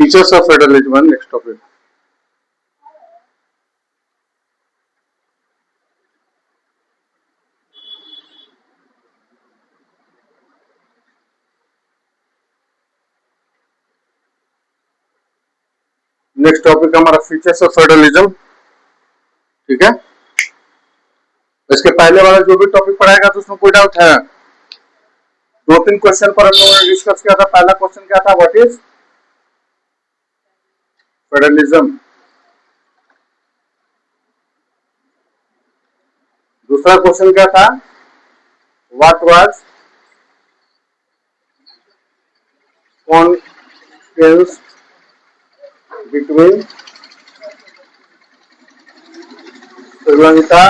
Features of federalism, next topic. Next topic हमारा features of federalism, ठीक है। इसके पहले वाला जो भी टॉपिक पढ़ाएगा तो उसमें कोई डाउट है? दो तीन क्वेश्चन पर हम लोगों ने डिस्कस किया था। पहला क्वेश्चन क्या था? What is federalism. दूसरा क्वेश्चन क्या था? What was conference between Sri Lanka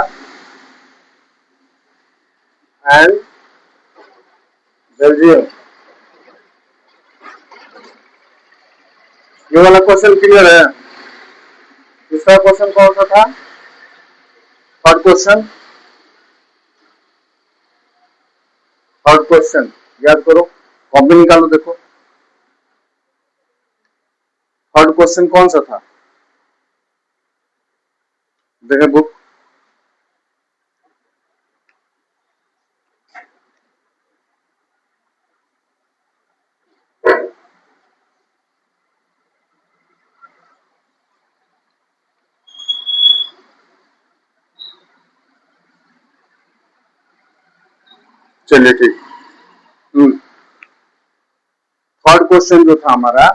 and Belgium. ये वाला क्वेश्चन क्लियर है? दूसरा क्वेश्चन कौन सा था? थर्ड क्वेश्चन, थर्ड क्वेश्चन याद करो, कॉपी निकालो, देखो थर्ड क्वेश्चन कौन सा था? देखे बुक। चलिए ठीक। थर्ड क्वेश्चन जो था हमारा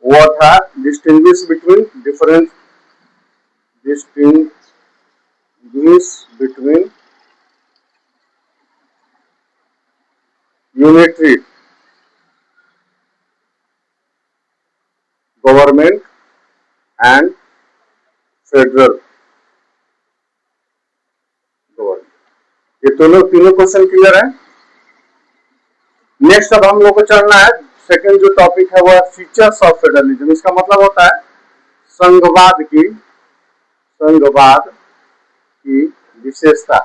वो था distinguish between unitary government and federal government. ये तीनों क्वेश्चन क्लियर है? नेक्स्ट अब हम लोग को चलना है, सेकंड जो टॉपिक है वो है फीचर्स ऑफ फेडरलिज्म। इसका मतलब होता है संघवाद की विशेषता।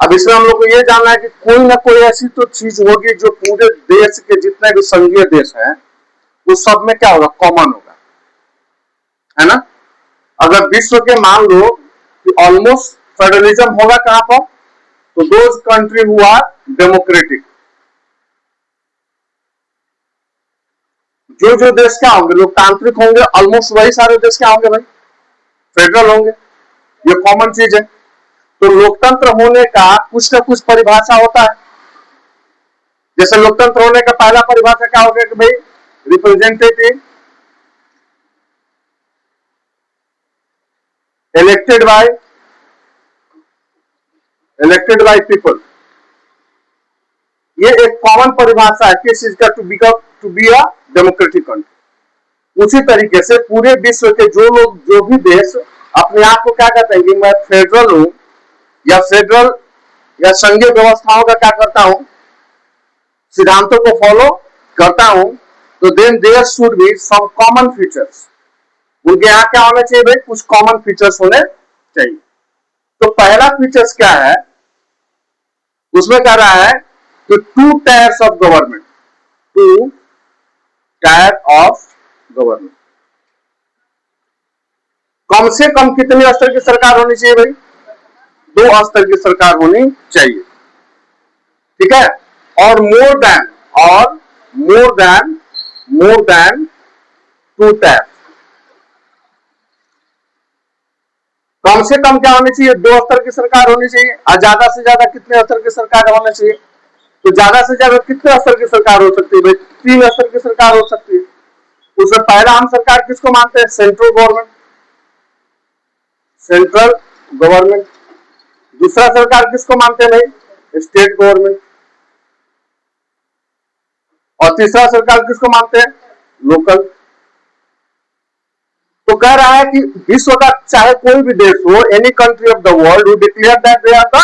अब इसमें हम लोग को ये जानना है कि कोई ना कोई ऐसी तो चीज होगी जो पूरे देश के जितने भी संघीय देश हैं उस सब में क्या होगा? कॉमन होगा, है ना। अगर विश्व के मान लो कि ऑलमोस्ट फेडरलिज्म होगा कहां पर? तो those country who are democratic. जो देश क्या होंगे? लोकतांत्रिक होंगे, ऑलमोस्ट वही सारे देश क्या होंगे भाई? फेडरल होंगे। ये कॉमन चीज है। तो लोकतंत्र होने का कुछ ना कुछ परिभाषा होता है। जैसे लोकतंत्र होने का पहला परिभाषा क्या हो गया कि भाई रिप्रेजेंटेटिव इलेक्टेड बाय पीपल। ये एक कॉमन परिभाषा है किस चीज का? To be a democratic country. उसी तरीके से पूरे विश्व के जो भी देश अपने आप को क्या कहते हैं कि मैं फेडरल हूं या संघीय व्यवस्थाओं का क्या करता हूं, सिद्धांतों को फॉलो करता हूं, तो then there should be some common features. उनके यहां क्या होने चाहिए भाई? कुछ कॉमन फीचर्स होने चाहिए। तो पहला फीचर्स क्या है? उसमें कह रहा है कि टू टायर्स ऑफ गवर्नमेंट। कम से कम कितने स्तर की सरकार होनी चाहिए भाई? 2 स्तर की सरकार होनी चाहिए, ठीक है। और मोर देन 2 टायर्स। कम से कम क्या होनी चाहिए? 2 स्तर की सरकार होनी चाहिए। और ज्यादा से ज्यादा कितने स्तर की सरकार होना चाहिए? तो ज्यादा से ज्यादा कितने स्तर की सरकार हो सकती है भाई? 3 स्तर की सरकार हो सकती है। उसमें पहला हम सरकार किसको मानते हैं? Central government. दूसरा सरकार किसको मानते हैं भाई? State government. और तीसरा सरकार किसको मानते हैं? लोकल। तो कह रहा है कि विश्व का चाहे कोई भी देश हो, any country of the world who declare that they are the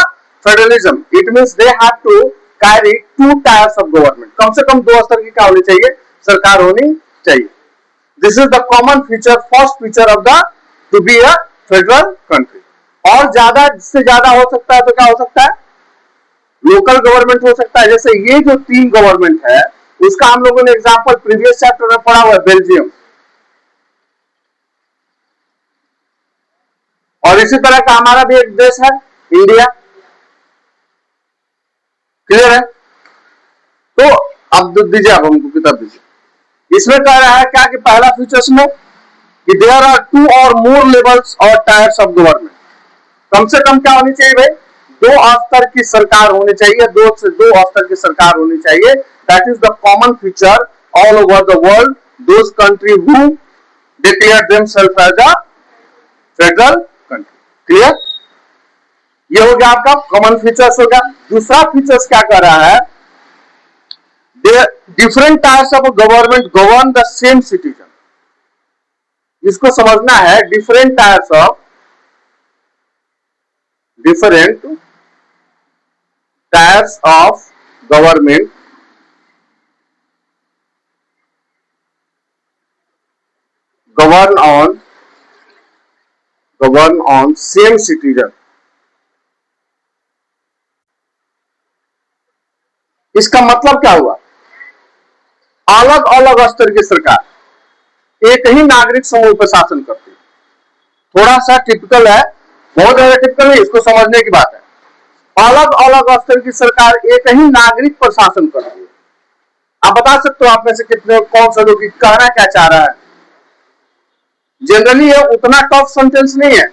federalism, it means they have to carry 2 tiers of government. कम से कम 2 स्तर की क्या होनी चाहिए? सरकार होनी चाहिए। This is the common feature, first feature of the two be a federal country. और ज्यादा से ज्यादा हो सकता है तो क्या हो सकता है? लोकल गवर्नमेंट हो सकता है, जैसे ये जो 3 गवर्नमेंट है उसका हम लोगों ने एग्जांपल प्रीवियस चैप्टर में पढ़ा हुआ है, बेल्जियम। और इसी तरह का हमारा भी एक देश है इंडिया। क्लियर है? तो अब दीजिए, आप हमको किताब दीजिए। इसमें कह रहा है क्या कि पहला फीचर्स में कि देयर आर 2 और मोर लेवल्स और टायर्स ऑफ गवर्नमेंट। कम से कम क्या होनी चाहिए भाई? 2 स्तर की सरकार होनी चाहिए, 2 से 2 स्तर की सरकार होनी चाहिए। That is the common feature all over the world, those country who declare themselves as a federal country. Clear? ये हो गया आपका कॉमन फीचर्स हो गया। दूसरा फीचर्स क्या कर रहा है? Different types of government govern the same citizen. इसको समझना है, different types of government govern on same citizen। इसका मतलब क्या हुआ? अलग अलग स्तर की सरकार एक ही नागरिक समूह पर शासन करती है। थोड़ा सा टिपिकल है, बहुत ज्यादा टिपिकल है, इसको समझने की बात है। अलग अलग स्तर की सरकार एक ही नागरिक पर शासन करती है। आप बता सकते हो आप में से कितने, कौन सा लोग कहना क्या चाह रहा है? जनरली ये उतना टफ सेंटेंस नहीं है,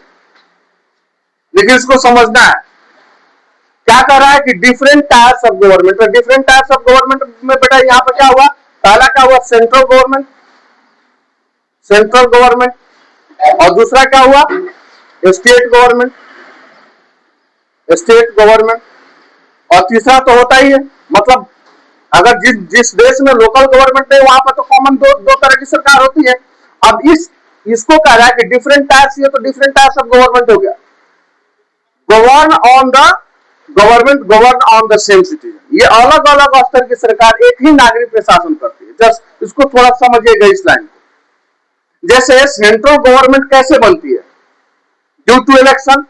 लेकिन इसको समझना है। क्या कह रहा है कि different tiers of government. Different tiers of government में बेटा यहां पर क्या हुआ? पहला क्या हुआ? सेंट्रल गवर्नमेंट, और दूसरा क्या हुआ? स्टेट गवर्नमेंट, और तीसरा तो होता ही है, मतलब अगर जिस जिस देश में लोकल गवर्नमेंट है वहां पर तो कॉमन दो तरह की सरकार होती है। अब इसको कह रहा है कि डिफरेंट टायर्स, ये तो डिफरेंट टायर्स ऑफ गवर्नमेंट हो गया। Govern on the same citizen. ये अलग अलग स्तर की सरकार एक ही नागरिक पे शासन करती है। जस्ट इसको थोड़ा समझिएगा इस लाइन को। जैसे सेंट्रल गवर्नमेंट कैसे बनती है? Due to election.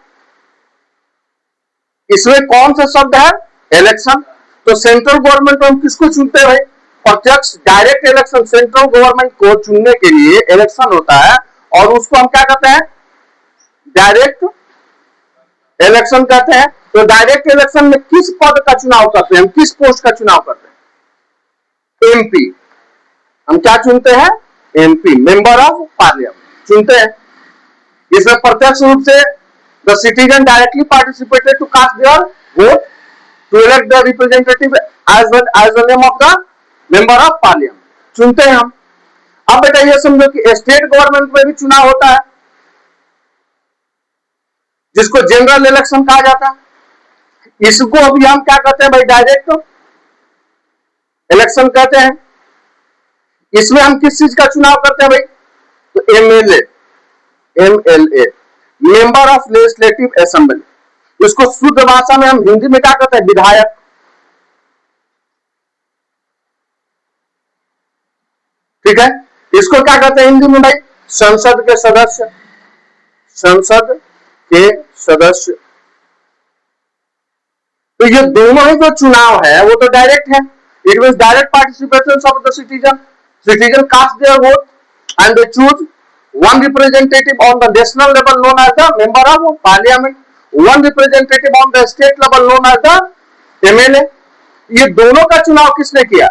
इसमें कौन सा शब्द है? इलेक्शन। तो सेंट्रल गवर्नमेंट में हम किसको चुनते हैं भाई? प्रत्यक्ष डायरेक्ट इलेक्शन। सेंट्रल गवर्नमेंट को चुनने के लिए इलेक्शन होता है, और उसको हम क्या कहते हैं? डायरेक्ट इलेक्शन कहते हैं। तो डायरेक्ट इलेक्शन में किस पद का चुनाव करते हैं? हम किस पोस्ट का चुनाव करते हैं? एमपी। हम क्या चुनते हैं? एमपी, मेंबर ऑफ पार्लियामेंट चुनते हैं। इसमें प्रत्यक्ष रूप से the citizen directly participated to cast their vote to elect the representative as the name of the member of parliament चुनते हैं हम। अब बेटा ये समझो कि स्टेट गवर्नमेंट में भी चुनाव होता है, जिसको जनरल इलेक्शन कहा जाता है। इसको अभी हम क्या कहते हैं भाई? डायरेक्ट इलेक्शन कहते हैं। इसमें हम किस चीज का चुनाव करते हैं भाई? तो MLA, member of legislative assembly. इसको शुद्ध भाषा में हम हिंदी में क्या कहते हैं? विधायक। ठीक है, इसको क्या कहते हैं हिंदी में भाई? संसद के सदस्य। संसद के सदस्य। तो ये दोनों ही जो चुनाव है वो तो डायरेक्ट है। It means direct participation of the citizen cast their vote and they choose one representative on the national level known as the member of parliament, one representative on the state level known as the MLA। ये दोनों का चुनाव किसने किया?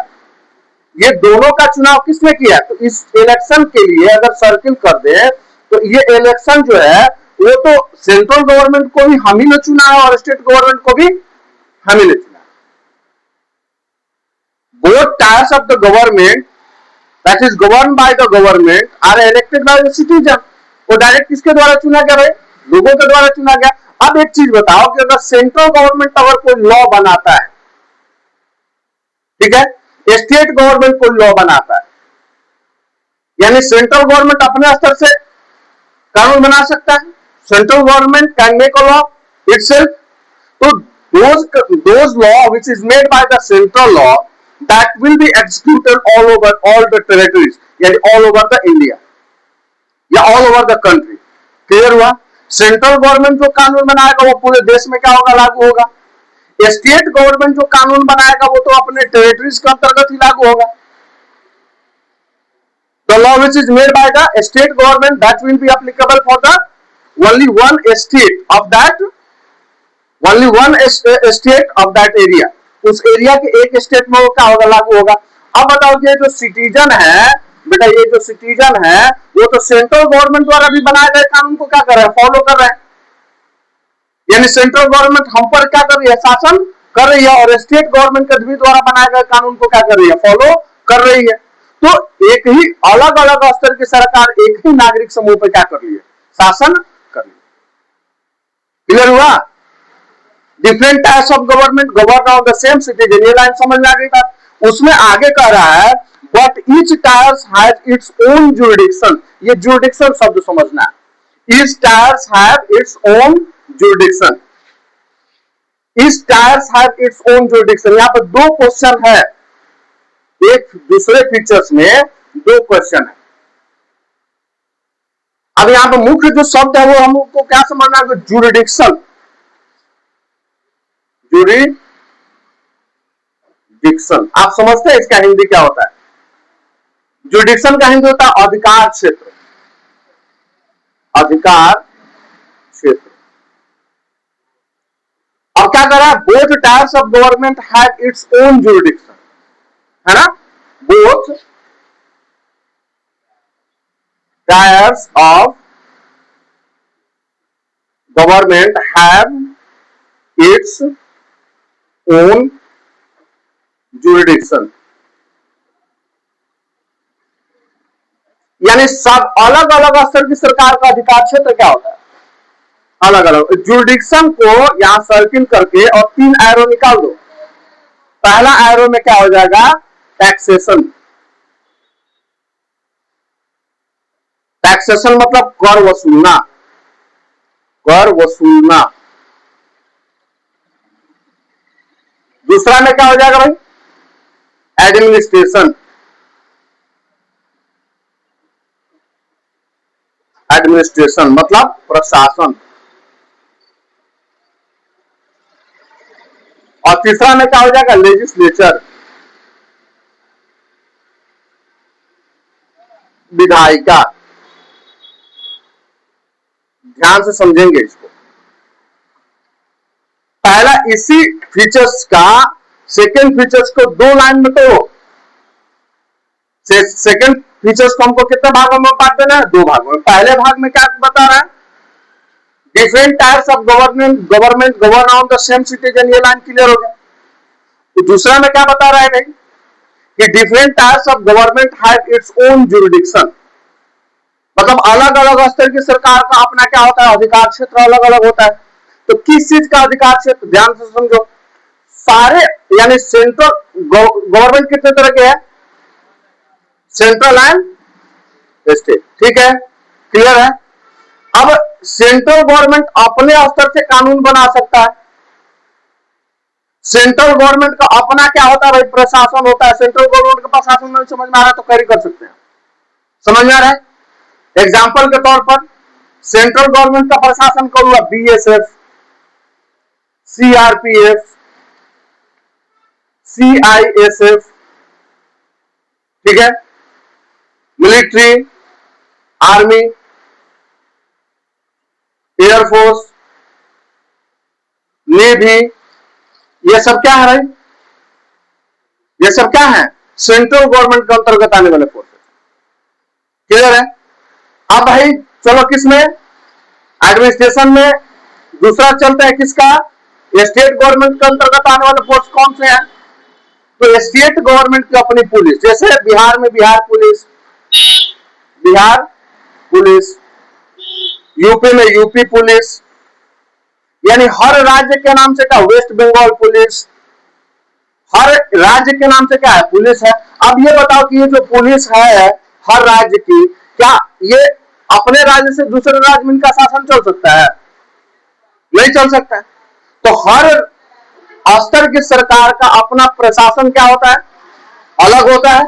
ये दोनों का चुनाव किसने किया? तो इस इलेक्शन के लिए अगर सर्किल कर दे तो ये इलेक्शन जो है वो तो सेंट्रल गवर्नमेंट को भी हम ही ने चुना है और स्टेट गवर्नमेंट को भी हम ही ने चुना है। Both tyres of the government that is governed by the government are elected by the citizen। वो डायरेक्ट किसके द्वारा चुना गया भाई? लोगों के द्वारा चुना गया। अब एक चीज बताओ कि अगर सेंट्रल गवर्नमेंट अगर कोई लॉ बनाता है, ठीक है, स्टेट गवर्नमेंट कोई लॉ बनाता है, यानी सेंट्रल गवर्नमेंट अपने स्तर से कानून बना सकता है। Central government can make a law itself. तो those law which is made by the central law that will be executed all over all the territories, यानी all over the India या all over the country। Clear हुआ? Central government जो कानून बनाएगा वो पूरे देश में क्या होगा? लागू होगा। स्टेट गवर्नमेंट जो कानून बनाएगा वो तो अपने टेरिटरीज के अंतर्गत ही लागू होगा। The law which is made by the state government that will be applicable for the only one state of that area। उस एरिया के एक स्टेट में वो क्या होगा, लागू होगा। अब बताओ ये जो सिटीजन है बेटा, ये जो सिटीजन है वो तो सेंट्रल गवर्नमेंट द्वारा भी बनाए गए कानून को क्या कर रहे हैं, फॉलो कर रहे हैं। यानी सेंट्रल गवर्नमेंट हम पर क्या कर रही है, शासन कर रही है, और स्टेट गवर्नमेंट के भी द्वारा बनाए गए कानून को क्या कर रही है, फॉलो कर रही है। तो एक ही अलग अलग स्तर की सरकार एक ही नागरिक समूह पर क्या कर रही है, शासन कर रही है। क्लियर हुआ? Different types of government govern on the same citizen, ये लाइन समझ में आ गई बात। उसमें आगे कह रहा है but each tyres has its own jurisdiction. ये जुरिडिक्शन शब्द समझना है। Each tyres have its own jurisdiction. Each tyres have its own jurisdiction. यहां पर दो क्वेश्चन है, एक दूसरे फीचर्स में दो क्वेश्चन है। अब यहां पर मुख्य जो शब्द है वो हमको क्या समझना है, जुरिडिक्शन। जुरिडिक्शन आप समझते हैं इसका हिंदी क्या होता है? जुरिडिक्शन का हिंदी होता है अधिकार क्षेत्र। अधिकार क्षेत्र। अब क्या कर रहा है, both tyres of government have its own jurisdiction, है ना। Both tyres of government have its own jurisdiction. यानी सब अलग अलग स्तर की सरकार का अधिकार क्षेत्र क्या होता है, अलग अलग। जुरिडिक्शन को यहां सर्किल करके और 3 एरो निकाल दो। पहला एरो में क्या हो जाएगा, टैक्सेशन। टैक्सेशन मतलब कर वसूलना, कर वसूलना। दूसरा में क्या हो जाएगा भाई, एडमिनिस्ट्रेशन। एडमिनिस्ट्रेशन मतलब प्रशासन। और तीसरा में क्या हो जाएगा, लेजिस्लेचर, विधायिका। ध्यान से समझेंगे इसको। पहला इसी फीचर्स का सेकंड फीचर्स को 2 लाइन में तो सेकंड फीचर्स को हमको कितने भागों में बांट देना है, 2 भागों में। पहले भाग में क्या बता रहा है, different tiers of government govern on the same citizen, ये लाइन क्लियर हो गया। तो दूसरा में क्या बता रहा है भाई कि different tiers of government have its own jurisdiction, मतलब अलग अलग स्तर की सरकार का अपना क्या होता है, अधिकार क्षेत्र अलग अलग होता है। तो किस चीज का अधिकार क्षेत्र, ध्यान से समझो। सारे यानी सेंट्रल गवर्नमेंट कितने तरह के हैं, सेंट्रल एंड स्टेट, ठीक है, क्लियर है। अब सेंट्रल गवर्नमेंट अपने स्तर से कानून बना सकता है। सेंट्रल गवर्नमेंट का अपना क्या होता है भाई, प्रशासन होता है। सेंट्रल गवर्नमेंट का प्रशासन नहीं समझ में आ रहा है तो कैरी कर सकते हैं, समझ में आ रहा है। एग्जाम्पल के तौर पर सेंट्रल गवर्नमेंट का प्रशासन कौन हुआ, बीएसएफ, सीआरपीएफ, सीआईएसएफ, ठीक है, मिलिट्री, आर्मी, एयरफोर्स, नेवी, ये सब क्या है भाई, ये सब क्या है, सेंट्रल गवर्नमेंट के अंतर्गत आने वाले फोर्सेस, क्लियर है। अब भाई चलो किसमें, एडमिनिस्ट्रेशन में। दूसरा चलता है किसका, स्टेट गवर्नमेंट के अंतर्गत आने वाले फोर्स कौन से हैं, तो स्टेट गवर्नमेंट की अपनी पुलिस, जैसे बिहार में Bihar police, Bihar police, UP में यूपी पुलिस, यानी हर राज्य के नाम से क्या, वेस्ट बंगाल पुलिस, हर राज्य के नाम से क्या है, पुलिस है। अब ये बताओ कि ये जो पुलिस है हर राज्य की, क्या ये अपने राज्य से दूसरे राज्य में इनका शासन चल सकता है, नहीं चल सकता है। तो हर स्तर की सरकार का अपना प्रशासन क्या होता है, अलग होता है,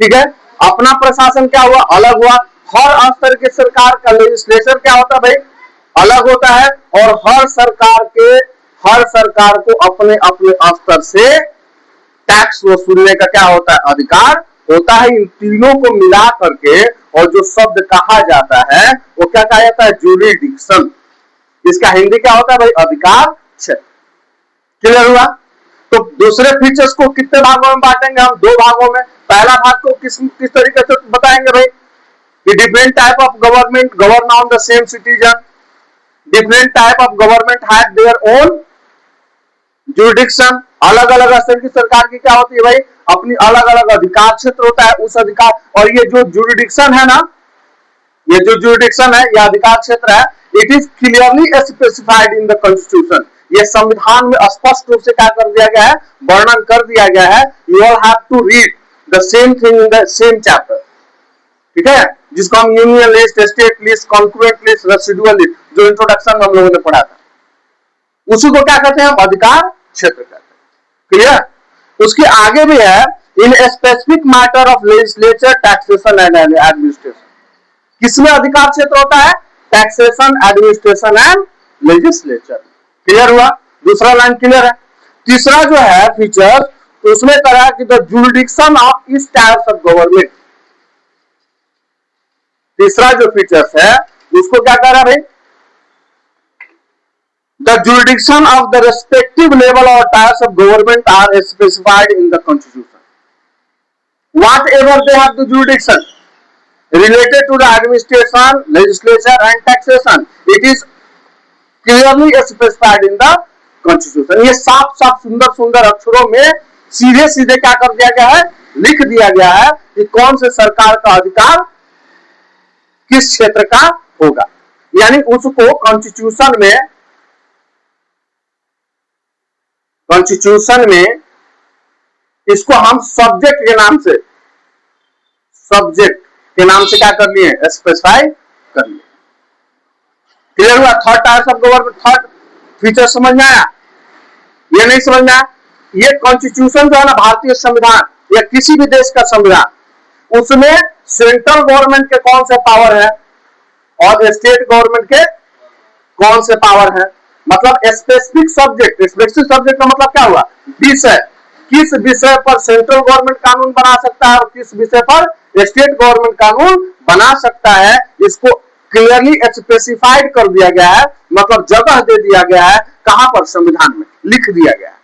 ठीक है। अपना प्रशासन क्या हुआ, अलग हुआ। हर स्तर की सरकार का लेजिस्लेचर क्या होता है भाई, अलग होता है। और हर सरकार के हर सरकार को अपने अपने स्तर से टैक्स वसूलने का क्या होता है, अधिकार होता है। इन तीनों को मिला करके और जो शब्द कहा जाता है वो क्या कहा जाता है, ज्यूरिडिक्शन। इसका हिंदी क्या होता है भाई, अधिकार क्षेत्र। क्लियर हुआ? तो दूसरे फीचर्स को कितने भागों में बांटेंगे हम, दो भागों में। पहला भाग को किस तरीके से बताएंगे भाई, कि different type of government govern on the same citizen, different type of government have their own jurisdiction. अलग अलग स्तर की सरकार की क्या होती है भाई, अपनी अलग अलग अधिकार क्षेत्र होता है, उस अधिकार। और ये जो ज्यूरिडिक्शन है ना, ये जो ज्यूरिडिक्शन है, ये अधिकार क्षेत्र है, it is clearly specified in the constitution. ये संविधान में स्पष्ट रूप से क्या कर दिया गया है, वर्णन कर दिया गया है। You all have to read the same thing in the same chapter, ठीक है, जिसको हम union list, state list, concurrent list, residual list, जो इंट्रोडक्शन में हम लोगों ने पढ़ा था, उसी को क्या कहते हैं हम, अधिकार क्षेत्र कहते हैं। क्लियर? उसके आगे भी है, in specific matter of legislature, taxation and administration. किसमें अधिकार क्षेत्र होता है, taxation, administration and legislature. Clear हुआ? दूसरा लाइन क्लियर है। तीसरा जो है फीचर, तो उसमें कहा कि द ज्यूरिडिक्शन ऑफ इस टाइप्स ऑफ गवर्नमेंट। तीसरा जो फीचर्स है उसको क्या कह रहा है भाई, the jurisdiction of the respective level or types of government are specified in the constitution. Whatever they have the jurisdiction related to the administration, legislature and taxation, it is clearly specified in the constitution. ये साफ साफ सुंदर सुंदर अक्षरों में सीधे सीधे क्या कर दिया गया है, लिख दिया गया है कि कौन से सरकार का अधिकार किस क्षेत्र का होगा। यानी उसको कॉन्स्टिट्यूशन में इसको हम सब्जेक्ट के नाम से क्या कर लिए, स्पेसिफाई कर लिए। क्लियर हुआ? Third types of government, third feature समझ में आया? ये नहीं समझ में आया? ये कॉन्स्टिट्यूशन जो है ना, भारतीय संविधान या किसी भी देश का संविधान, उसमें सेंट्रल गवर्नमेंट के कौन से पावर है और स्टेट गवर्नमेंट के कौन से पावर है। मतलब स्पेसिफिक सब्जेक्ट का मतलब क्या हुआ, विषय। किस विषय पर सेंट्रल गवर्नमेंट कानून बना सकता है और किस विषय पर स्टेट गवर्नमेंट कानून बना सकता है, इसको क्लियरली स्पेसिफाइड कर दिया गया है। मतलब जगह दे दिया गया है, कहां पर, संविधान में लिख दिया गया है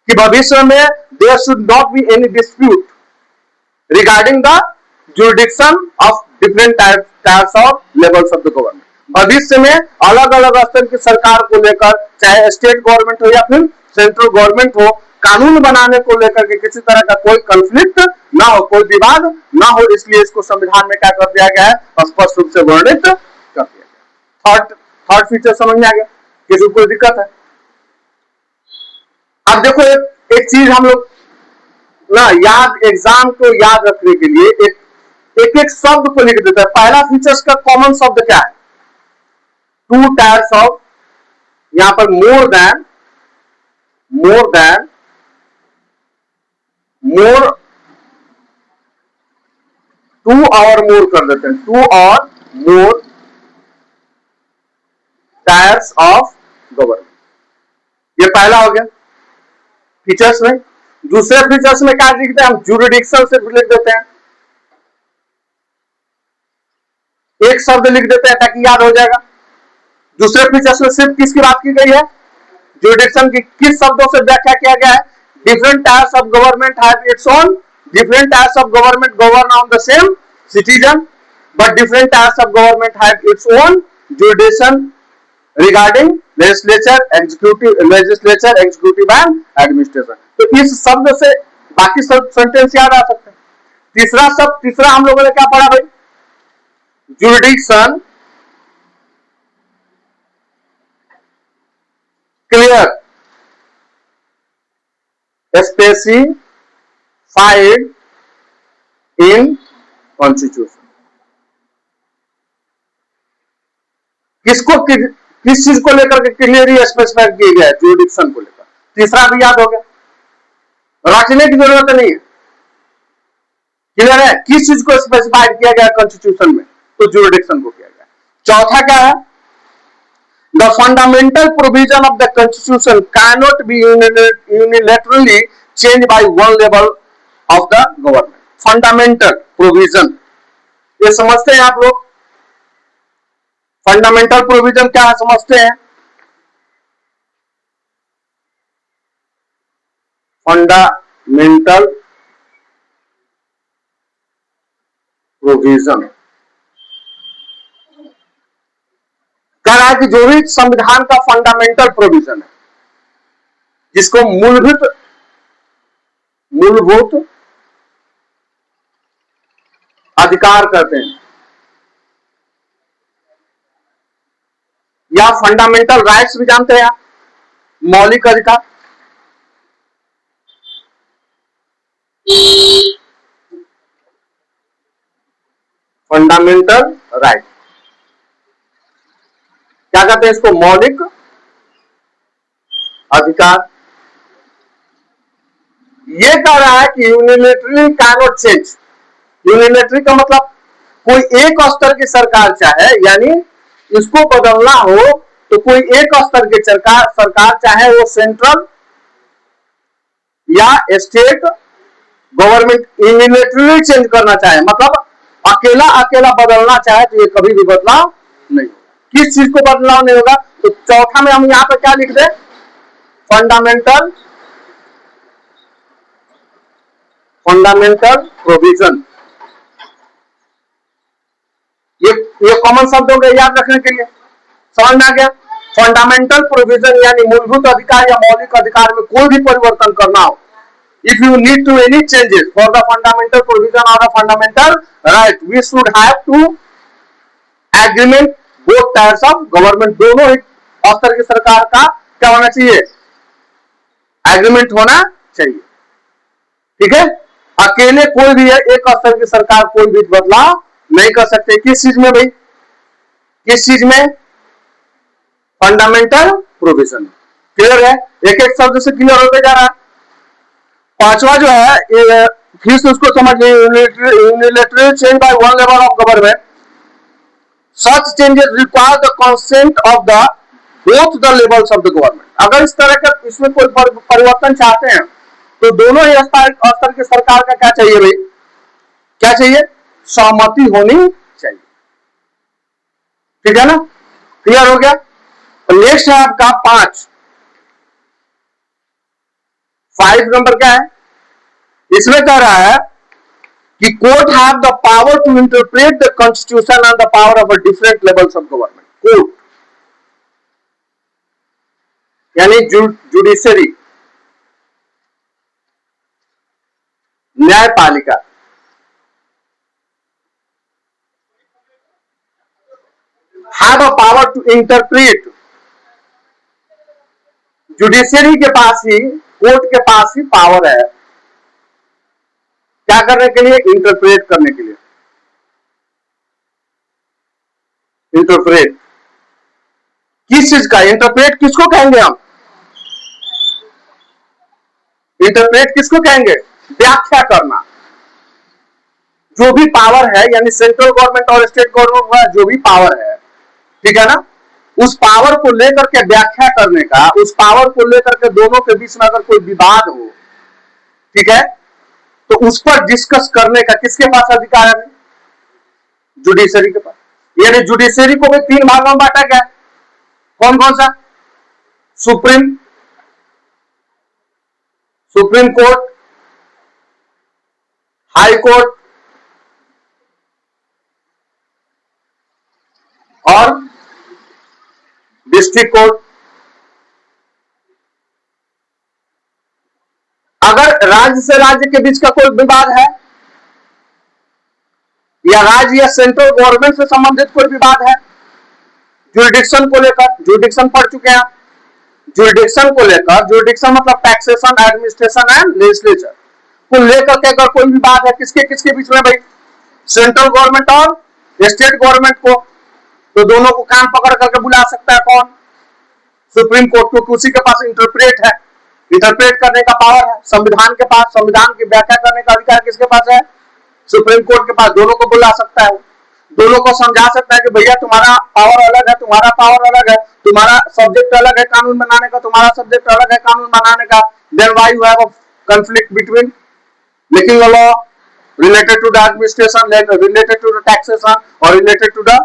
कि भविष्य में there should not be any dispute regarding the jurisdiction of different types of levels of the government. भविष्य में अलग अलग स्तर की सरकार को लेकर, चाहे स्टेट गवर्नमेंट हो या फिर सेंट्रल गवर्नमेंट हो, कानून बनाने को लेकर के किसी तरह का कोई कॉन्फ्लिक्ट ना हो, कोई विवाद ना हो, इसलिए इसको संविधान में क्या कर दिया गया है, स्पष्ट रूप से वर्णित कर दिया गया। थर्ड फीचर समझ में आ गया? किसी को कोई दिक्कत है? अब देखो एक चीज हम लोग ना याद, एग्जाम को याद रखने के लिए एक शब्द को लिख देता है। पहला फीचर्स का कॉमन शब्द क्या है, टू टायर्स ऑफ, यहां पर मोर देन, टू और मोर कर देते हैं, टू और मोर टायर्स ऑफ गवर्नमेंट। ये पहला हो गया फीचर्स में। दूसरे फीचर्स में क्या लिखते हैं हम, ज्यूरिडिक्शन से लिख देते हैं, एक शब्द लिख देते हैं ताकि याद हो जाएगा। दूसरे फीचर्स में सिर्फ किसकी बात की गई है, ज्यूरिडिक्शन की। किस शब्दों से व्याख्या किया गया है, different types of government have its own, different types of government govern on the same citizen, but different types of government have its own jurisdiction regarding legislature, executive and administration. तो इस शब्द से बाकी सब सेंटेंस याद आ सकते हैं। तीसरा हम लोगों ने क्या पढ़ा भाई, jurisdiction clear, specified in constitution. किस चीज को लेकर के क्लियरली स्पेसिफाई किया गया है, ज्यूरिडिक्शन को लेकर। तीसरा भी याद हो गया, रखने की जरूरत नहीं है, क्लियर है। किस चीज को स्पेसिफाइड किया गया कॉन्स्टिट्यूशन में, तो ज्यूरिडिक्शन को किया गया। चौथा क्या है, The fundamental provision of the Constitution cannot be unilaterally changed by one level of the government. Fundamental provision, ये समझते हैं आप लोग? फंडामेंटल प्रोविजन क्या समझते हैं? फंडामेंटल प्रोविजन कह रहा है कि जो भी संविधान का फंडामेंटल प्रोविजन है, जिसको मूलभूत अधिकार कहते हैं, या फंडामेंटल राइट्स भी जानते हैं आप, मौलिक अधिकार। फंडामेंटल राइट क्या कहते हैं इसको? मौलिक अधिकार। ये कह रहा है कि यूनिलेटरली कैनॉट चेंज। यूनिलेटरी का मतलब कोई एक स्तर की सरकार चाहे, यानी इसको बदलना हो तो कोई एक स्तर की सरकार चाहे वो सेंट्रल या स्टेट गवर्नमेंट यूनिलेटरली चेंज करना चाहे, मतलब अकेला बदलना चाहे तो ये कभी भी बदलाव नहीं होगा। किस चीज को बदलाव नहीं होगा? तो चौथा में हम यहां पर क्या लिख दें? Fundamental provision. ये कॉमन शब्द हो गए याद रखने के लिए, समझ में आ गया? फंडामेंटल प्रोविजन यानी मूलभूत अधिकार या मौलिक अधिकार में कोई भी परिवर्तन करना हो, if you need to any changes for the fundamental provision or a fundamental right, we should have to agreement both types of government। दोनों ही स्तर की सरकार का क्या होना चाहिए? एग्रीमेंट होना चाहिए। ठीक है? अकेले कोई भी एक स्तर की सरकार कोई भी बदलाव नहीं कर सकते। किस चीज में भाई? किस चीज में? Fundamental provision. क्लियर है? एक एक शब्द से क्लियर होते जा रहा है। पांचवा जो है, फिर से उसको समझ लीजिए, unilateral change by one level of government, such changes require the consent of the both the levels of the government. अगर इस तरह का इसमें कोई परिवर्तन चाहते हैं तो दोनों ही स्तर की सरकार का क्या चाहिए भाई? क्या चाहिए? सहमति होनी चाहिए। ठीक है ना? क्लियर हो गया? नेक्स्ट है आपका 5 नंबर क्या है? इसमें कह रहा है कि court have the power to interpret the constitution and the power of different levels of government. Court यानी जुडिशरी, न्यायपालिका, have a power to interpret. Judiciary के पास ही, कोर्ट के पास ही पावर है क्या करने के लिए? इंटरप्रेट करने के लिए। इंटरप्रेट किस चीज का? इंटरप्रेट किसको कहेंगे हम? इंटरप्रेट किसको कहेंगे? व्याख्या करना। जो भी पावर है, यानी सेंट्रल गवर्नमेंट और स्टेट गवर्नमेंट का जो भी पावर है, ठीक है ना, उस पावर को लेकर के व्याख्या करने का, उस पावर को लेकर के दोनों के बीच में अगर कोई विवाद हो, ठीक है, तो उस पर डिस्कस करने का किसके पास अधिकार है? जुडिशरी के पास। यानी जुडिशरी को भी 3 भागों में बांटा गया। कौन कौन सा? सुप्रीम कोर्ट, हाई कोर्ट और डिस्ट्रिक्ट कोर्ट। अगर राज्य से राज्य के बीच का कोई विवाद है, या राज्य या सेंट्रल गवर्नमेंट से संबंधित कोई विवाद है, जुरिडिक्शन को लेकर, जुरिडिक्शन पढ़ चुके हैं। जुरिडिक्शन को लेकर, जुरिडिक्शन मतलब टैक्सेशन, एडमिनिस्ट्रेशन एंड लेजिस्लेचर को लेकर के अगर कोई विवाद है, किसके किसके बीच में भाई? सेंट्रल गवर्नमेंट और स्टेट गवर्नमेंट को, तो दोनों को कान पकड़ करके बुला सकता है कौन? सुप्रीम कोर्ट, क्योंकि उसी के पास इंटरप्रेट है, इंटरप्रेट करने का पावर है। संविधान के पास, संविधान की व्याख्या करने का अधिकार किसके पास है? सुप्रीम कोर्ट के पास। दोनों को बुला सकता है। दोनों को समझा सकता है कि भैया तुम्हारा पावर अलग है, तुम्हारा पावर अलग है, तुम्हारा सब्जेक्ट अलग है कानून बनाने का, तुम्हारा सब्जेक्ट अलग है कानून बनाने का, then why you have a conflict between making a law related to the administration, related to the taxation or related to the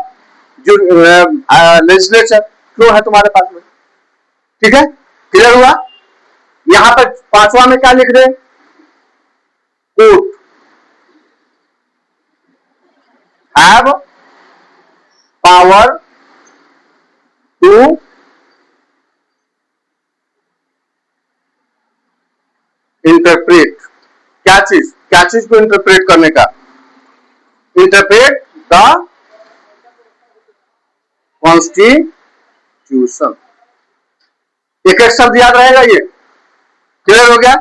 legislature? क्यों है तुम्हारे पास में? ठीक है, क्लियर हुआ? यहां पर पांचवा में क्या लिख दे? Court have power to interpret, क्या चीज को इंटरप्रेट करने का? Interpret the constitution. एक एक शब्द याद रहेगा, ये क्लियर हो गया?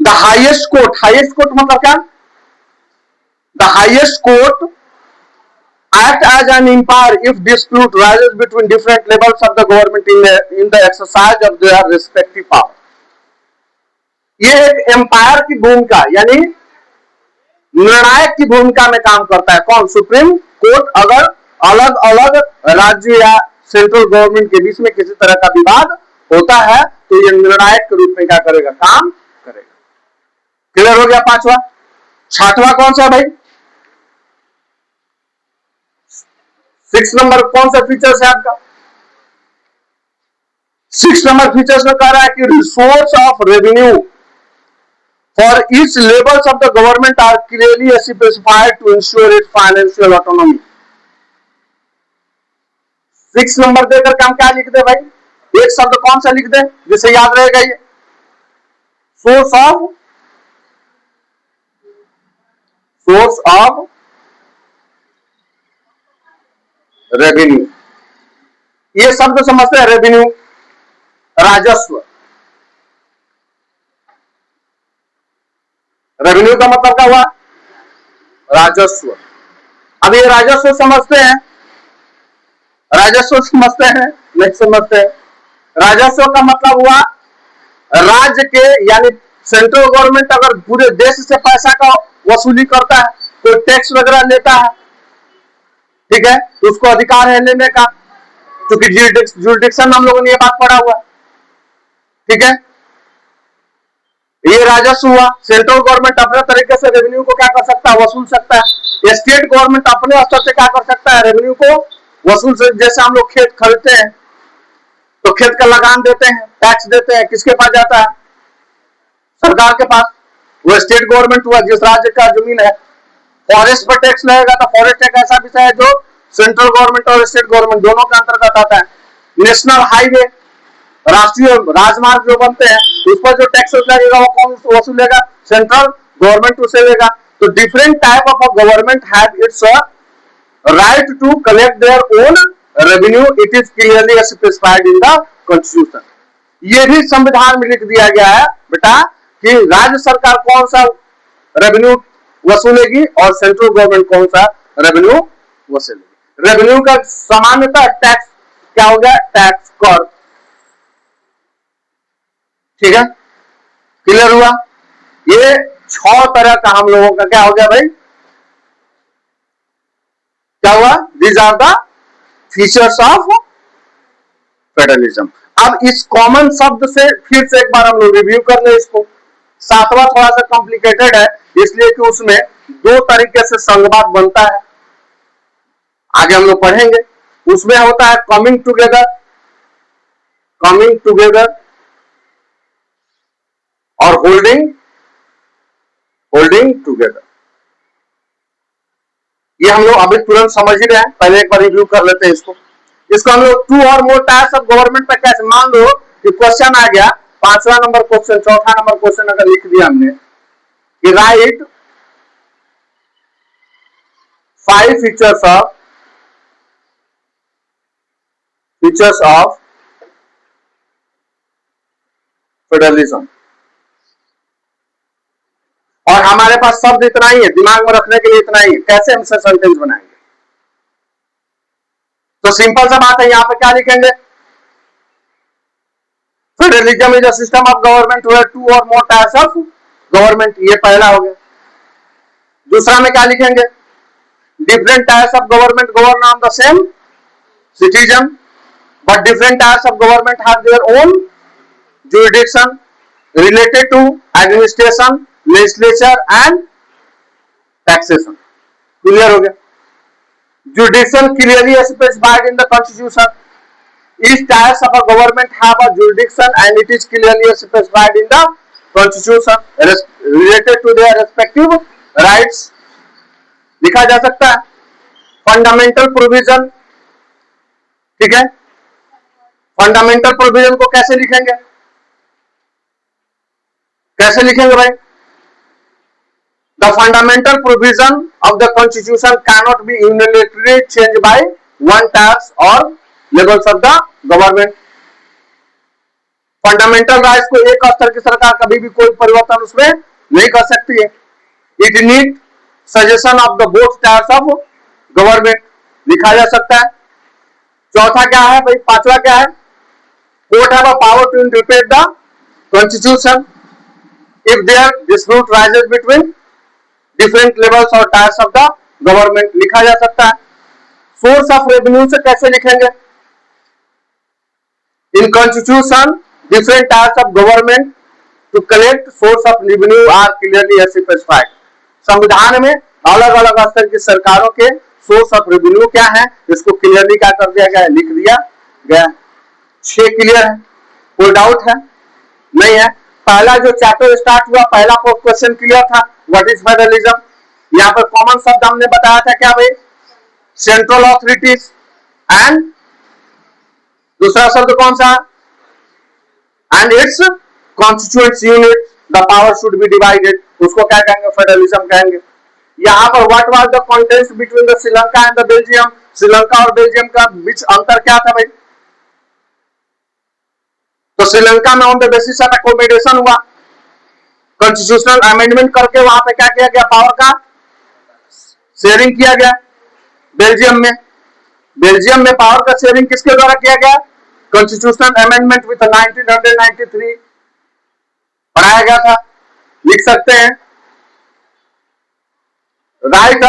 द हाईएस्ट कोर्ट मतलब क्या? The highest court act as an empire if dispute rises between different levels of the government in the exercise of their respective power। ये एक एम्पायर की भूमिका यानी निर्णायक की भूमिका में काम करता है। कौन? Supreme court. अगर अलग अलग राज्य या सेंट्रल गवर्नमेंट के बीच में किसी तरह का विवाद होता है तो ये निर्णायक के रूप में क्या करेगा? काम करेगा। क्लियर हो गया? पांचवा। छठवां कौन सा भाई? 6 नंबर कौन सा फीचर्स है आपका? 6 नंबर फीचर्स में कह रहा है कि resource of revenue for each levels of the government are clearly specified to ensure its financial autonomy. 6 number देकर के हम क्या लिख दे भाई? एक शब्द कौन सा लिख दे जिसे याद रहेगा? ये सोर्स ऑफ रेवेन्यू। ये शब्द समझते हैं? रेवेन्यू राजस्व। रेवेन्यू का मतलब क्या हुआ? राजस्व। अब ये राजस्व समझते हैं? राजस्व समझते हैं? नहीं समझते हैं। राजस्व का मतलब हुआ राज्य के यानी सेंट्रल गवर्नमेंट अगर पूरे देश से पैसा का वसूली करता है, कोई टैक्स वगैरह लेता है, ठीक है, तो उसको अधिकार है लेने का, क्योंकि जुरिडिक्शन हम लोगों ने ये बात पढ़ा हुआ, ठीक है। ये राजस्व हुआ। सेंट्रल गवर्नमेंट अपने तरीके से रेवेन्यू को क्या कर सकता है? वसूल सकता है। स्टेट गवर्नमेंट अपने स्तर से क्या कर सकता है? रेवेन्यू को वसूल से। जैसे हम लोग खेत खरीदते हैं तो खेत का लगान देते हैं, टैक्स देते हैं, किसके पास जाता है? सरकार के पास। वो स्टेट गवर्नमेंट हुआ जिस राज्य का जमीन है। फॉरेस्ट पर टैक्स लगेगा तो फॉरेस्ट एक ऐसा विषय है जो सेंट्रल गवर्नमेंट और स्टेट गवर्नमेंट दोनों के अंतर्गत आता है। नेशनल हाईवे, राष्ट्रीय राजमार्ग जो बनते हैं उस पर जो टैक्स लगेगा वो कौन वसूलेगा? सेंट्रल गवर्नमेंट वसूलेगा। तो different type of government have its right to collect their own revenue. It is clearly specified in the constitution. ये भी संविधान में लिख दिया गया है बेटा कि राज्य सरकार कौन सा रेवेन्यू वसूलेगी और सेंट्रल गवर्नमेंट कौन सा रेवेन्यू वसूलेगी। रेवेन्यू का सामान्यतः टैक्स क्या हो गया? टैक्स कर। ठीक है, क्लियर हुआ? ये 6 तरह का हम लोगों का क्या हो गया भाई? क्या हुआ? These are the features of federalism. अब इस कॉमन शब्द से फिर से एक बार हम लोग रिव्यू कर ले इसको। 7वां थोड़ा सा कॉम्प्लिकेटेड है इसलिए कि उसमें 2 तरीके से संघवाद बनता है, आगे हम लोग पढ़ेंगे। उसमें होता है कमिंग टुगेदर और होल्डिंग टुगेदर। ये हम लोग अभी तुरंत समझ ही रहे हैं, पहले एक बार रिव्यू कर लेते हैं इसको। हम लोग 2 और मोर टाइप्स ऑफ गवर्नमेंट पे कैसे, मान लो कि क्वेश्चन आ गया 5वां नंबर क्वेश्चन, 4था नंबर क्वेश्चन अगर लिख दिया हमने कि राइट 5 फीचर्स ऑफ फेडरलिज्म, और हमारे पास शब्द इतना ही है, दिमाग में रखने के लिए इतना ही है, कैसे हम सेंटेंस बनाएंगे? तो सिंपल सा बात है, यहां पे क्या लिखेंगे? Federalism is a system of government where 2 और मोर टाइप्स ऑफ गवर्नमेंट। ये पहला हो गया। दूसरा में क्या लिखेंगे? different types of government govern on the same citizen, but different types of government have their own jurisdiction related to administration, legislature and taxation. Clear हो गया? Jurisdiction clearly specified in the constitution. Each types of a government have a jurisdiction and it is clearly specified in the constitution related to their respective rights. लिखा जा सकता है fundamental provision. ठीक है, fundamental provision को कैसे लिखेंगे? कैसे लिखेंगे भाई? The fundamental provision of the constitution cannot be unilaterally changed by one tax or levels of the government. Fundamental rights को एक स्तर की सरकार कभी भी कोई परिवर्तन उसमें नहीं कर सकती है. It need suggestion of the both tyres of government. लिखा जा सकता है. चौथा क्या है भाई? पांचवा क्या है? Court have a power to interpret the constitution if there dispute arises between different levels और टायर्स ऑफ द गवर्नमेंट. लिखा जा सकता है. सोर्स ऑफ रेवेन्यू से कैसे लिखेंगे? In constitution different tiers of government to collect source of revenue are clearly specified. संविधान में अलग अलग स्तर की सरकारों के सोर्स ऑफ रेवेन्यू क्या है, इसको क्लियरली क्या कर दिया गया है? लिख दिया गया. 6 क्लियर है? कोई डाउट है? नहीं है. पहला जो चैप्टर स्टार्ट हुआ, पहला क्वेश्चन क्लियर था, व्हाट इज फेडरलिज्म. यहाँ पर कॉमन शब्द हमने बताया था क्या भाई? सेंट्रल अथॉरिटीज एंड दूसरा शब्द कौन सा? And it's constituent unit the power should be divided. उसको क्या कहेंगे? फेडरलिज्म कहेंगे. यहाँ पर what was the contest between the Sri Lanka and the Belgium. Sri Lanka और बेल्जियम का बीच अंतर क्या था भाई? तो श्रीलंका में on the basis of accommodation हुआ, कॉन्स्टिट्यूशनल अमेंडमेंट करके वहां पे क्या किया गया? पावर का शेयरिंग किया गया. बेल्जियम में पावर का शेयरिंग किसके द्वारा किया गया? कॉन्स्टिट्यूशनल अमेंडमेंट विथ 1993 बनाया गया था. लिख सकते हैं राइट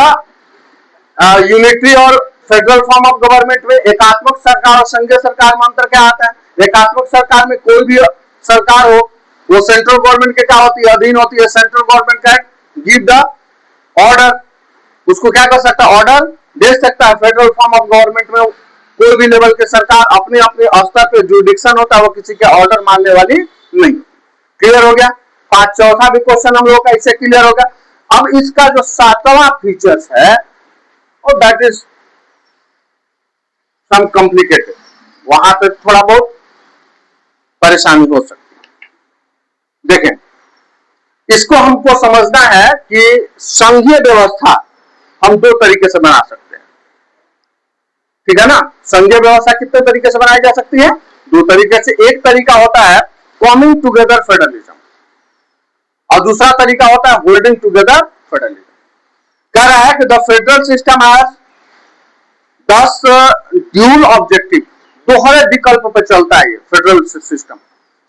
यूनिटरी और फेडरल फॉर्म ऑफ गवर्नमेंट में एकात्मक सरकार और संघीय सरकार में अंतर क्या आता है? एकात्मक सरकार में कोई भी सरकार हो वो सेंट्रल गवर्नमेंट के क्या होती है? अधीन होती है. Central government can give the order, उसको क्या कर सकता है? ऑर्डर दे सकता है. फेडरल फॉर्म ऑफ गवर्नमेंट में कोई भी लेवल के सरकार अपने अपने स्तर पे जुरिडिक्शन होता है, वो किसी के ऑर्डर मानने वाली नहीं. क्लियर हो गया? चौथा भी क्वेश्चन हम लोग का इससे क्लियर होगा. अब इसका जो 7वां फीचर्स है और दैट इज सम कॉम्प्लिकेटेड, वहां पे थोड़ा बहुत परेशानी हो सकती है. देखें, इसको हमको समझना है कि संघीय व्यवस्था हम 2 तरीके से बना सकते हैं. ठीक है ना? संघीय व्यवस्था कितने तरीके से बनाई जा सकती है? 2 तरीके से. एक तरीका होता है कमिंग टुगेदर फेडरलिज्म और दूसरा तरीका होता है होल्डिंग टुगेदर फेडरलिज्म. कह रहा है कि the federal system has 10 dual objective. दोहरे विकल्प पर चलता है ये फेडरल सिस्टम.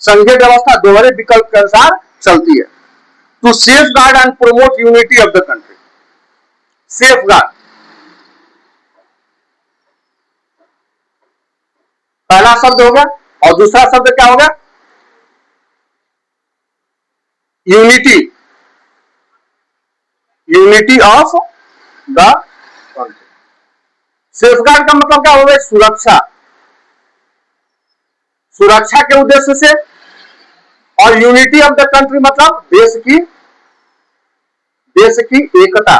संघीय व्यवस्था दोहरे विकल्प के अनुसार चलती है. To safeguard and promote unity of the country. Safeguard पहला शब्द होगा और दूसरा शब्द क्या होगा? Unity. Unity of the country. Safeguard का मतलब क्या होगा? सुरक्षा. सुरक्षा के उद्देश्य से. और यूनिटी ऑफ द कंट्री मतलब देश की एकता.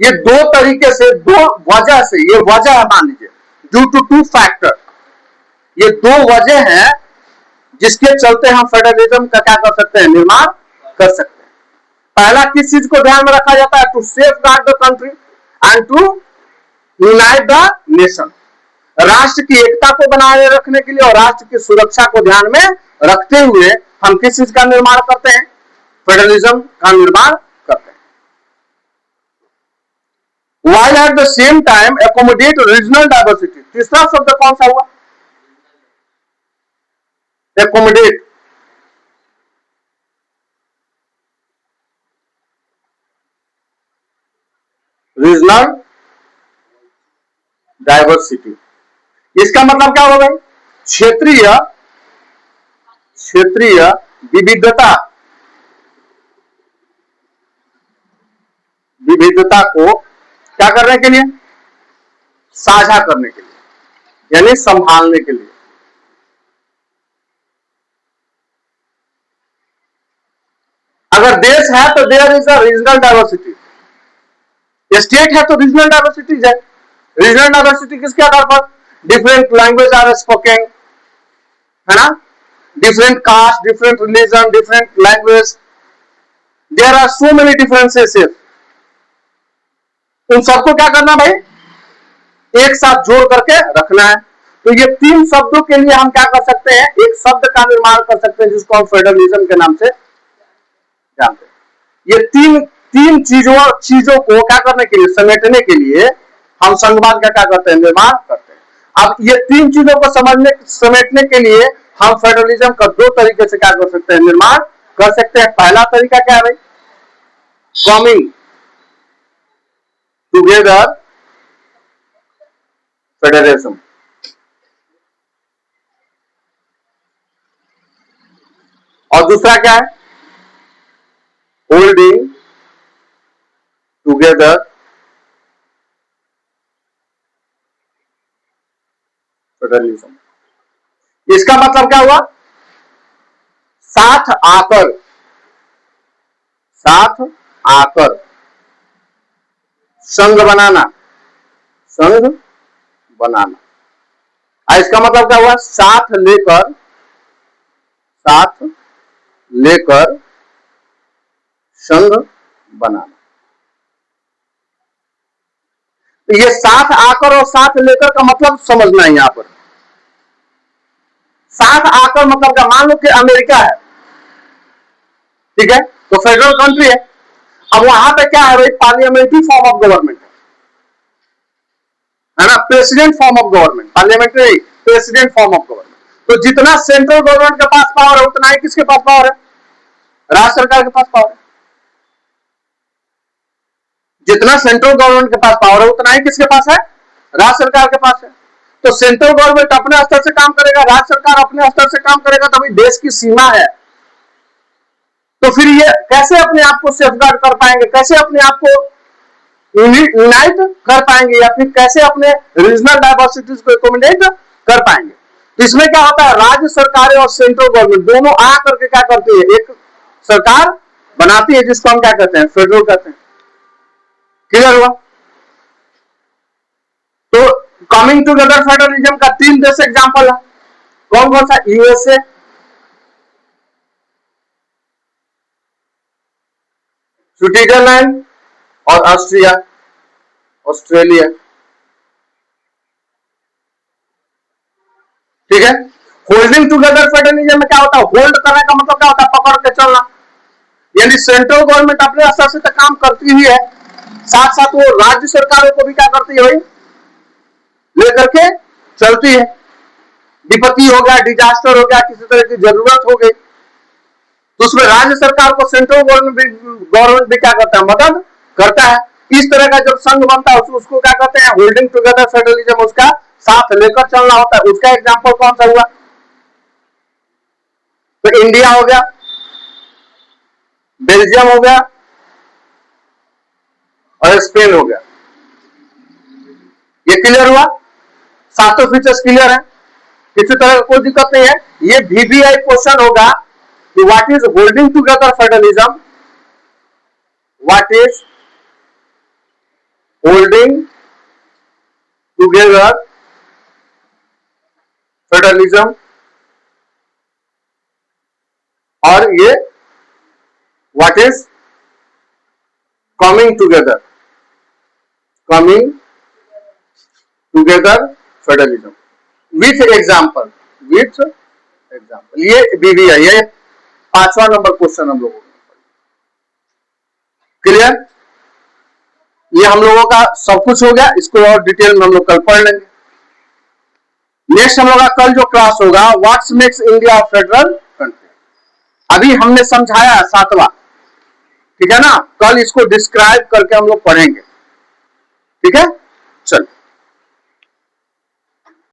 ये 2 तरीके से, 2 वजह से, ये वजह है मान लीजिए ड्यू टू 2 फैक्टर. ये 2 वजह हैं जिसके चलते हम फेडरलिज्म का क्या कर सकते हैं? निर्माण कर सकते हैं. पहला किस चीज को ध्यान में रखा जाता है? To safeguard the country and to unite the nation. राष्ट्र की एकता को बनाए रखने के लिए और राष्ट्र की सुरक्षा को ध्यान में रखते हुए हम किस चीज का निर्माण करते हैं? फेडरलिज्म का निर्माण करते हैं. while at the same time accommodate regional diversity. तीसरा शब्द कौन सा हुआ? accommodate. Regional diversity. इसका मतलब क्या होगा? क्षेत्रीय विविधता को क्या करने के लिए? साझा करने के लिए, यानी संभालने के लिए। अगर देश है तो there is a regional diversity, state है तो रीजनल डाइवर्सिटी है। रीजनल डाइवर्सिटी किसके आधार पर? डिफरेंट लैंग्वेज आर स्पोकन, है ना, different caste, different religion, different language, there are so many differences. उन सबको क्या करना भाई? एक साथ जोड़ करके रखना है। तो ये तीन शब्दों के लिए हम क्या कर सकते हैं? एक शब्द का निर्माण कर सकते हैं जिसको हम फेडरलिज्म के नाम से जानते हैं। ये तीन चीजों को क्या करने के लिए? समेटने के लिए हम संघवाद का क्या करते हैं? निर्माण करते हैं। अब ये तीन चीजों को समेटने के लिए हम फेडरलिज्म का दो तरीके से क्या कर सकते हैं? निर्माण कर सकते हैं। पहला तरीका क्या है भाई? Coming together federalism. और दूसरा क्या है? Holding together federalism. इसका मतलब क्या हुआ? साथ आकर संघ बनाना। इसका मतलब क्या हुआ? साथ लेकर संघ बनाना। तो ये साथ आकर और साथ लेकर का मतलब समझना है। यहां पर साथ आकर मतलब क्या? मान लो कि अमेरिका है, ठीक है, तो फेडरल कंट्री है। अब वहां पे क्या है भाई? पार्लियामेंट्री फॉर्म ऑफ गवर्नमेंट है ना, president form of government, parliamentary president form of government. तो जितना सेंट्रल गवर्नमेंट के पास पावर है उतना ही किसके पास पावर है? राज्य सरकार के पास पावर है। जितना सेंट्रल गवर्नमेंट के पास पावर है उतना ही किसके पास है? राज्य सरकार के पास है। तो सेंट्रल गवर्नमेंट अपने स्तर से काम करेगा, राज्य सरकार अपने स्तर से काम करेगा, तभी देश की सीमा है। तो फिर ये कैसे अपने आप को सेफगार्ड कर पाएंगे? कैसे अपने आप को यूनाइट कर पाएंगे? या फिर कैसे अपने रीजनल डाइवर्सिटीज को एकोमोडेट कर पाएंगे? तो इसमें क्या होता है? राज्य सरकारें और सेंट्रल गवर्नमेंट दोनों आ करके क्या करती है? एक सरकार बनाती है जिसको हम क्या कहते हैं? फेडरल कहते हैं। क्लियर हुआ? तो कमिंग टुगेदर फेडरलिज्म का तीन देश एग्जांपल है। कौन कौन सा? यूएसए, स्विट्जरलैंड और ऑस्ट्रेलिया। ठीक है। होल्डिंग टुगेदर फेडरलिज्म में क्या होता है? होल्ड करने का मतलब क्या होता है? पकड़ के चलना। यानी सेंट्रल गवर्नमेंट अपने स्तर से तो काम करती ही है, साथ साथ वो राज्य सरकारों को भी क्या करती है भाई? लेकर के चलती है। विपत्ति हो गया, डिजास्टर हो गया, किसी तरह की जरूरत हो गई, तो उसमें राज्य सरकार को सेंट्रल गवर्नमेंट भी क्या करता है? मदद करता है। इस तरह का जब संघ बनता है उसको क्या कहते हैं? Holding together federalism. उसका साथ लेकर चलना होता है। उसका एग्जाम्पल कौन सा हुआ? तो इंडिया हो गया, बेल्जियम हो गया और स्पेन हो गया। ये क्लियर हुआ? सातों फीचर्स क्लियर है, किसी तरह का कोई दिक्कत नहीं है। ये VBI क्वेश्चन होगा कि what is holding together federalism, what is holding together federalism, और ये what is coming together federalism with example. ये VBI, ये 5वां नंबर क्वेश्चन हम लोगों का। क्लियर? ये हम लोगों का सब कुछ हो गया। इसको और डिटेल में हम लोग कल पढ़ लेंगे। नेक्स्ट हम लोग का कल जो क्लास होगा, what's makes India federal country. अभी हमने समझाया 7वां, ठीक है ना? कल इसको डिस्क्राइब करके हम लोग पढ़ेंगे। ठीक है, चलो।